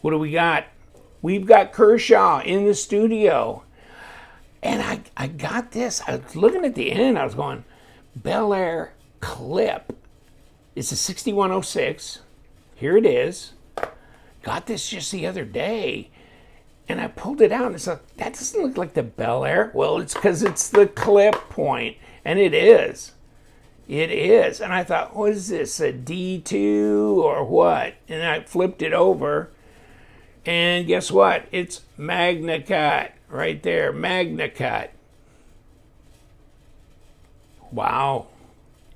What do we got? We've got Kershaw in the studio. And I got this. I was looking at the end. I was going, Bel Air Clip. It's a 6106. Here it is. Got this just the other day. And I pulled it out and it's like, that doesn't look like the Bel Air. Well, it's because it's the clip point. And it is. It is. And I thought, what is this, a D2 or what? And I flipped it over. And guess what? It's MagnaCut right there. MagnaCut. Wow.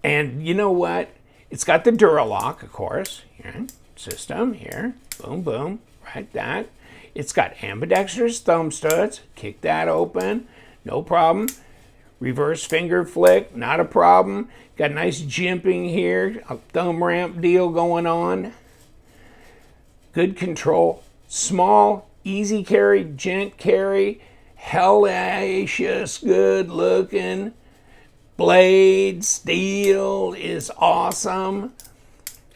And you know what? It's got the Duralock, of course. Here, system here. Boom, boom. Right, that. It's got ambidextrous thumb studs. Kick that open. No problem. Reverse finger flick. Not a problem. Got a nice jimping here. A thumb ramp deal going on. Good control. Small, easy carry, gent carry, hellacious, good looking. Blade, steel is awesome.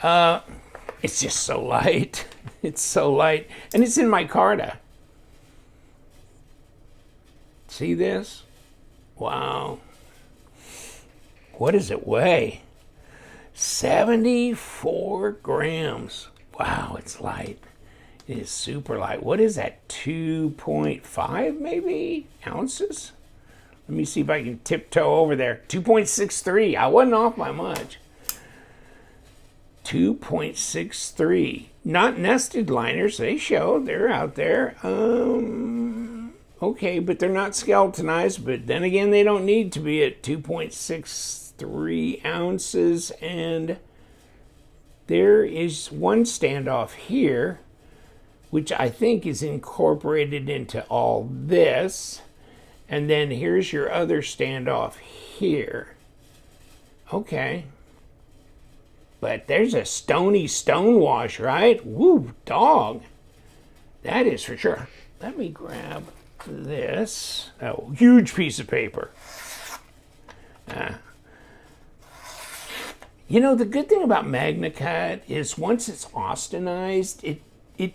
It's just so light. It's so light. And it's in micarta. See this? Wow. What does it weigh? 74 grams. Wow, it's light. It is super light. What is that, 2.5 maybe ounces? Let me see if I can tiptoe over there. 2.63. I wasn't off by much. 2.63. Not nested liners. They show. They're out there. Okay, but they're not skeletonized. But then again, they don't need to be at 2.63 ounces. And there is one standoff here, which I think is incorporated into all this. And then here's your other standoff here. Okay. But there's a stony stonewash, right? Woo, dog. That is for sure. Let me grab this. Oh, huge piece of paper. You know, the good thing about MagnaCut is once it's austenized, it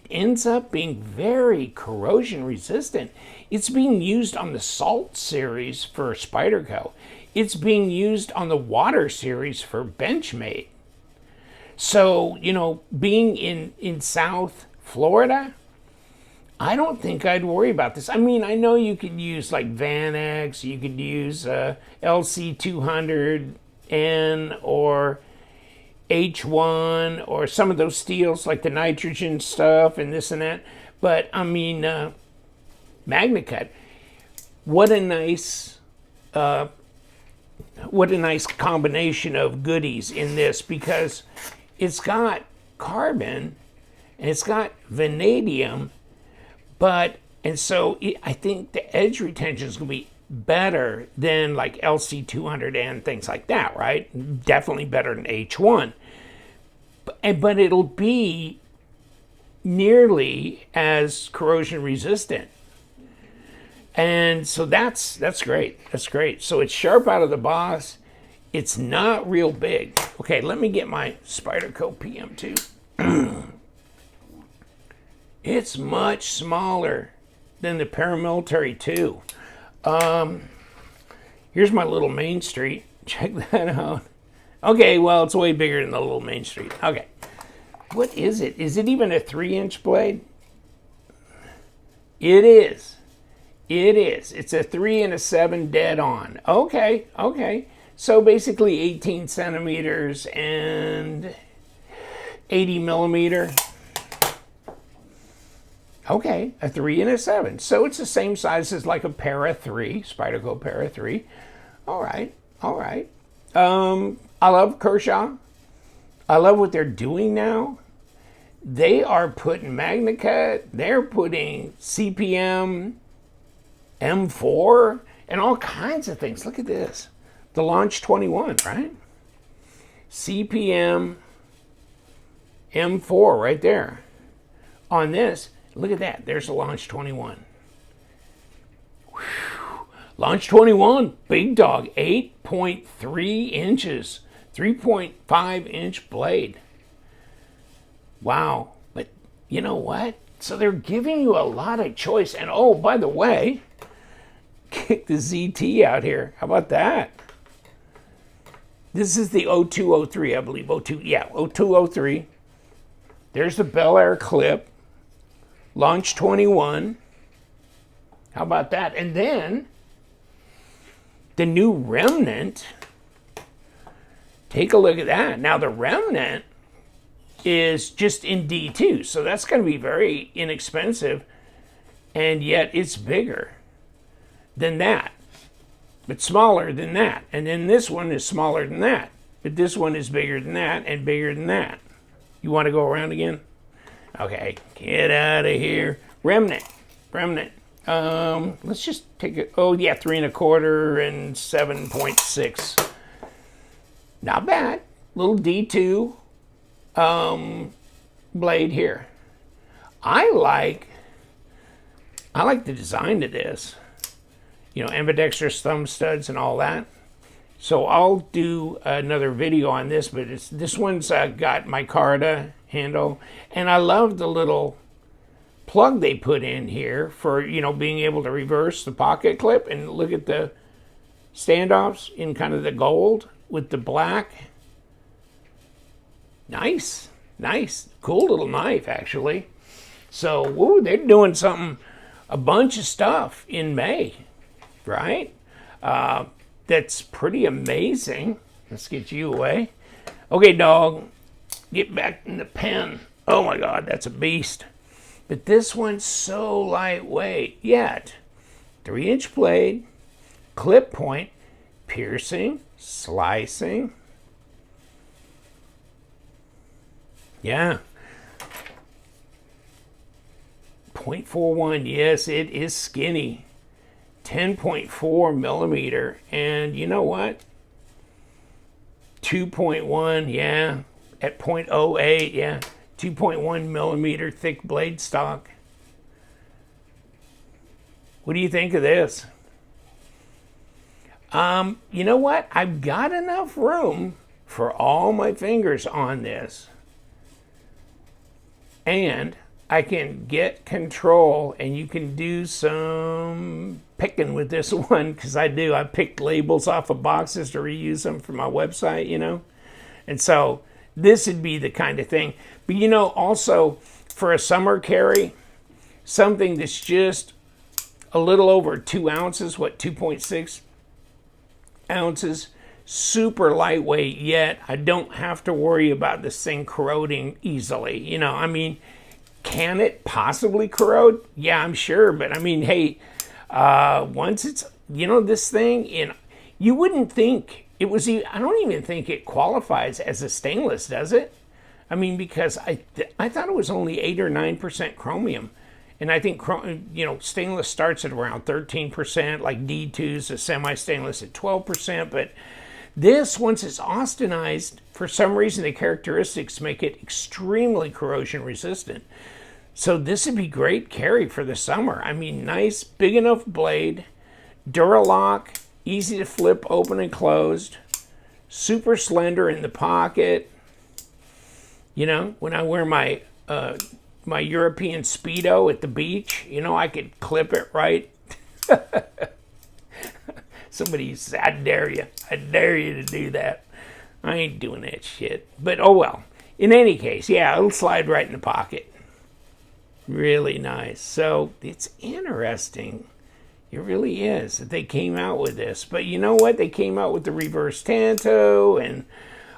ends up being very corrosion resistant. It's being used on the Salt series for Spyderco. It's being used on the Water series for Benchmade. So, you know, being in South Florida, I don't think I'd worry about this. I mean, I know you could use like Vanex, you could use LC200N or H1 or some of those steels like the nitrogen stuff and this and that. But I mean, MagnaCut, what a nice combination of goodies in this, because it's got carbon and it's got vanadium, and so I think the edge retention is going to be better than like LC200 and things like that, right? Definitely better than H1. But it'll be nearly as corrosion resistant. And so that's great. That's great. So it's sharp out of the box. It's not real big. Okay, let me get my Spyderco PM2. It's much smaller than the Paramilitary 2. Here's my little Main Street. Check that out. Okay, well, it's way bigger than the little Main Street. Okay. What is it? Is it even a 3-inch blade? It is. It is. It's a 3 and a 7 dead on. Okay, okay. So basically 18 centimeters and 80 millimeter. Okay, a 3 and a 7. So it's the same size as like a Para 3, Spyderco Para 3. All right, all right. I love Kershaw. I love what they're doing now. They are putting MagnaCut, they're putting CPM, M4, and all kinds of things. Look at this. The Launch 21, right? CPM, M4 right there. On this, look at that. There's the Launch 21. Whew. Launch 21, big dog, 8.3 inches, 3.5 inch blade. Wow. But you know what? So they're giving you a lot of choice. And oh, by the way, kick the ZT out here. How about that? This is the 0203, I believe. 0203. There's the Bel Air Clip. Launch 21. How about that? And then the new Remnant. Take a look at that. Now the Remnant is just in D2, so that's going to be very inexpensive, and yet it's bigger than that, but smaller than that. And then this one is smaller than that, but this one is bigger than that and bigger than that. You want to go around again? Okay, get out of here. Remnant. Let's just take it. Oh yeah, 3 1/4 and 7.6. Not bad. Little D2 blade here. I like the design of this. You know, ambidextrous thumb studs and all that. So I'll do another video on this, but this one's got micarta handle, and I love the little plug they put in here for, you know, being able to reverse the pocket clip. And look at the standoffs in kind of the gold with the black. Nice. Cool little knife, actually. So, woo, they're doing a bunch of stuff in May, right? That's pretty amazing. Let's get you away. Okay, dog, get back in the pen. Oh my God, that's a beast. But this one's so lightweight, yet 3-inch blade, clip point, piercing, slicing. Yeah. 0.41, yes, it is skinny. 10.4 millimeter, and you know what? 2.1, yeah. At 0.08, yeah. 2.1 millimeter thick blade stock. What do you think of this? You know what? I've got enough room for all my fingers on this. And I can get control, and you can do some picking with this one, because I picked labels off of boxes to reuse them for my website, you know. And so this would be the kind of thing. But you know, also for a summer carry, something that's just a little over 2 ounces, 2.6 ounces, super lightweight, yet I don't have to worry about this thing corroding easily. You know, I mean, can it possibly corrode? Yeah, I'm sure. But I mean, hey, once it's, you know, this thing, you wouldn't think it was, I don't even think it qualifies as a stainless, does it? I mean, because I thought it was only 8 or 9% chromium. And I think, you know, stainless starts at around 13%, like D2's a semi-stainless at 12%. But this, once it's austenized, for some reason the characteristics make it extremely corrosion resistant. So this would be great carry for the summer. I mean, nice, big enough blade, Duralock, easy to flip open and closed, super slender in the pocket. You know, when I wear my my European Speedo at the beach, you know, I could clip it right. Somebody said, I dare you to do that. I ain't doing that shit. But oh well. In any case, yeah, it'll slide right in the pocket. Really nice. So it's interesting. It really is that they came out with this. But you know what? They came out with the reverse tanto and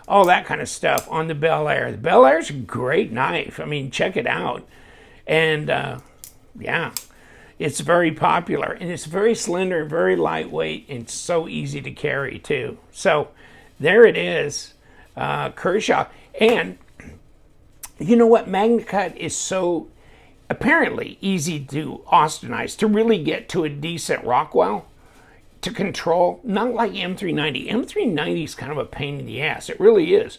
all that kind of stuff on the Bel Air. The Bel Air's a great knife. I mean, check it out. And yeah, it's very popular. And it's very slender, very lightweight, and so easy to carry too. So there it is, Kershaw. And you know what? MagnaCut is so apparently easy to austenize, to really get to a decent Rockwell, to control, not like M390. M390 is kind of a pain in the ass. It really is.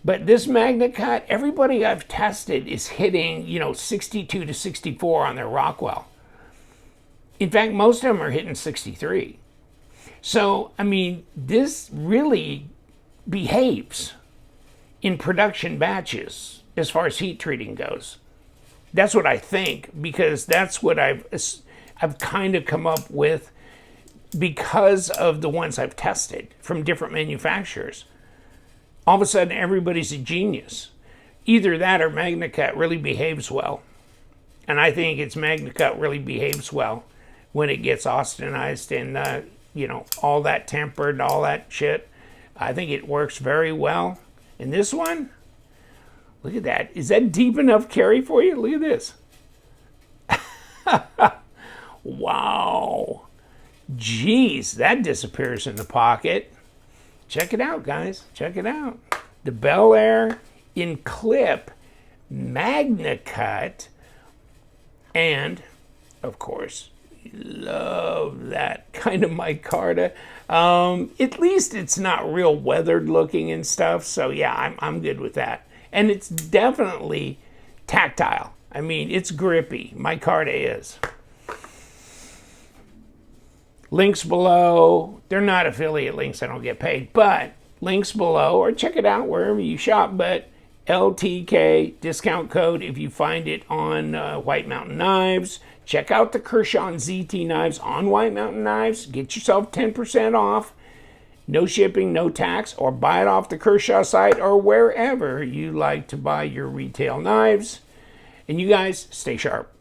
But this MagnaCut, everybody I've tested is hitting, you know, 62 to 64 on their Rockwell. In fact, most of them are hitting 63. So, I mean, this really behaves in production batches as far as heat treating goes. That's what I think, because that's what I've kind of come up with because of the ones I've tested from different manufacturers. All of a sudden, everybody's a genius. Either that or MagnaCut really behaves well. And I think it's MagnaCut really behaves well when it gets Austinized and, all that tempered, all that shit. I think it works very well. And this one, look at that. Is that deep enough carry for you? Look at this. Wow. Jeez, that disappears in the pocket. Check it out, guys. Check it out. The Bel Air in clip, MagnaCut, and, of course, love that kind of micarta. At least it's not real weathered looking and stuff, so yeah, I'm good with that. And it's definitely tactile. I mean, it's grippy. Micarta is. Links below. They're not affiliate links. I don't get paid. But links below, or check it out wherever you shop. But LTK discount code if you find it on White Mountain Knives. Check out the Kershaw and ZT knives on White Mountain Knives. Get yourself 10% off. No shipping, no tax. Or buy it off the Kershaw site or wherever you like to buy your retail knives. And you guys, stay sharp.